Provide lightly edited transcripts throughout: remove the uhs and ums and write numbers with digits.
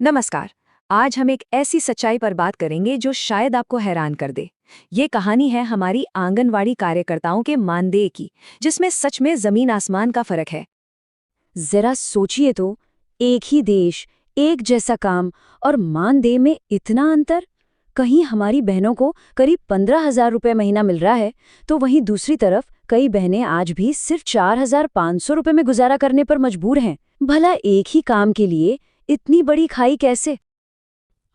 नमस्कार। आज हम एक ऐसी सच्चाई पर बात करेंगे जो शायद आपको हैरान कर दे। ये कहानी है हमारी आंगनवाड़ी कार्यकर्ताओं के मानदेय की, जिसमें सच में जमीन आसमान का फर्क है। जरा सोचिए तो, एक ही देश, एक जैसा काम और मानदेय में इतना अंतर। कहीं हमारी बहनों को करीब 15,000 रुपये महीना मिल रहा है, तो वहीं दूसरी तरफ कई बहनें आज भी सिर्फ 4,500 रुपये में गुजारा करने पर मजबूर हैं। भला एक ही काम के लिए इतनी बड़ी खाई कैसे?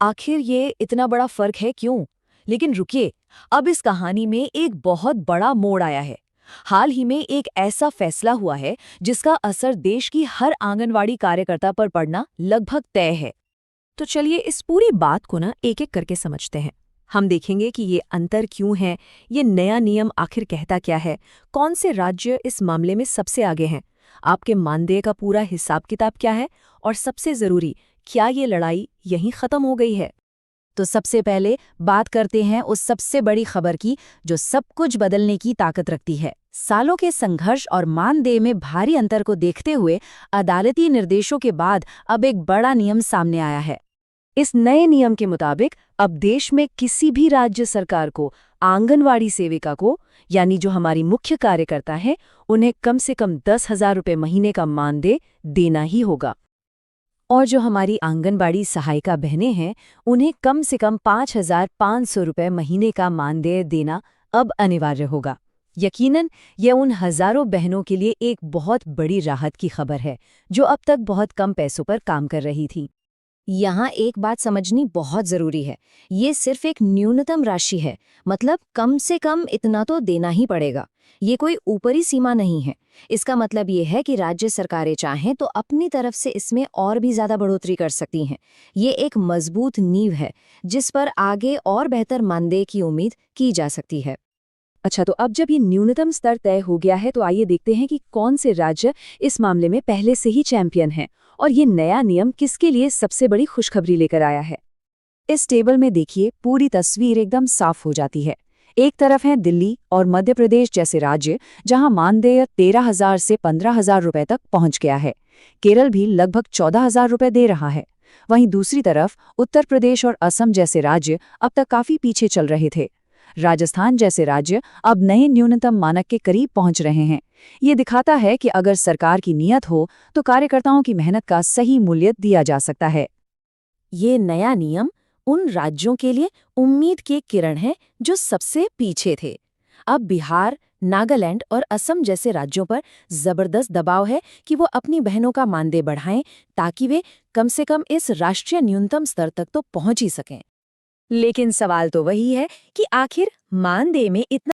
आखिर ये इतना बड़ा फर्क है क्यों? लेकिन रुकिए, अब इस कहानी में एक बहुत बड़ा मोड़ आया है। हाल ही में एक ऐसा फैसला हुआ है जिसका असर देश की हर आंगनवाड़ी कार्यकर्ता पर पड़ना लगभग तय है। तो चलिए इस पूरी बात को ना एक एक करके समझते हैं। हम देखेंगे कि ये अंतर क्यों है, ये नया नियम आखिर कहता क्या है, कौन से राज्य इस मामले में सबसे आगे हैं, आपके मानदेय का पूरा हिसाब किताब क्या है, और सबसे जरूरी, क्या ये लड़ाई यहीं खत्म हो गई है। तो सबसे पहले बात करते हैं उस सबसे बड़ी खबर की जो सब कुछ बदलने की ताकत रखती है। सालों के संघर्ष और मानदेय में भारी अंतर को देखते हुए अदालती निर्देशों के बाद अब एक बड़ा नियम सामने आया है। इस नए नियम के मुताबिक अब देश में किसी भी राज्य सरकार को आंगनवाड़ी सेविका को, यानी जो हमारी मुख्य कार्यकर्ता है, उन्हें कम से कम 10,000 रुपये महीने का मानदेय देना ही होगा। और जो हमारी आंगनबाड़ी सहायिका बहनें हैं, उन्हें कम से कम 5,500 रुपये महीने का मानदेय देना अब अनिवार्य होगा। यकीनन ये उन हजारों बहनों के लिए एक बहुत बड़ी राहत की खबर है जो अब तक बहुत कम पैसों पर काम कर रही थी। यहाँ एक बात समझनी बहुत जरूरी है, ये सिर्फ एक न्यूनतम राशि है, मतलब कम से कम इतना तो देना ही पड़ेगा। ये कोई ऊपरी सीमा नहीं है। इसका मतलब ये है कि राज्य सरकारें चाहें तो अपनी तरफ से इसमें और भी ज्यादा बढ़ोतरी कर सकती हैं। ये एक मजबूत नींव है जिस पर आगे और बेहतर मानदेय की उम्मीद की जा सकती है। अच्छा, तो अब जब ये न्यूनतम स्तर तय हो गया है, तो आइए देखते हैं कि कौन से राज्य इस मामले में पहले से ही चैंपियन हैं और ये नया नियम किसके लिए सबसे बड़ी खुशखबरी लेकर आया है। इस टेबल में देखिए, पूरी तस्वीर एकदम साफ हो जाती है। एक तरफ है दिल्ली और मध्य प्रदेश जैसे राज्य, जहां मानदेय 13,000 से 15,000 रुपए तक पहुंच गया है। केरल भी लगभग 14,000 रुपए दे रहा है। वहीं दूसरी तरफ उत्तर प्रदेश और असम जैसे राज्य अब तक काफी पीछे चल रहे थे। राजस्थान जैसे राज्य अब नए न्यूनतम मानक के करीब पहुंच रहे हैं। ये दिखाता है कि अगर सरकार की नीयत हो तो कार्यकर्ताओं की मेहनत का सही मूल्य दिया जा सकता है। ये नया नियम उन राज्यों के लिए उम्मीद की किरण है जो सबसे पीछे थे। अब बिहार, नागालैंड और असम जैसे राज्यों पर जबरदस्त दबाव है कि वो अपनी बहनों का मानदेय बढ़ाएं ताकि वे कम से कम इस राष्ट्रीय न्यूनतम स्तर तक तो पहुंच ही सकें। लेकिन सवाल तो वही है कि आखिर मानदेय में इतना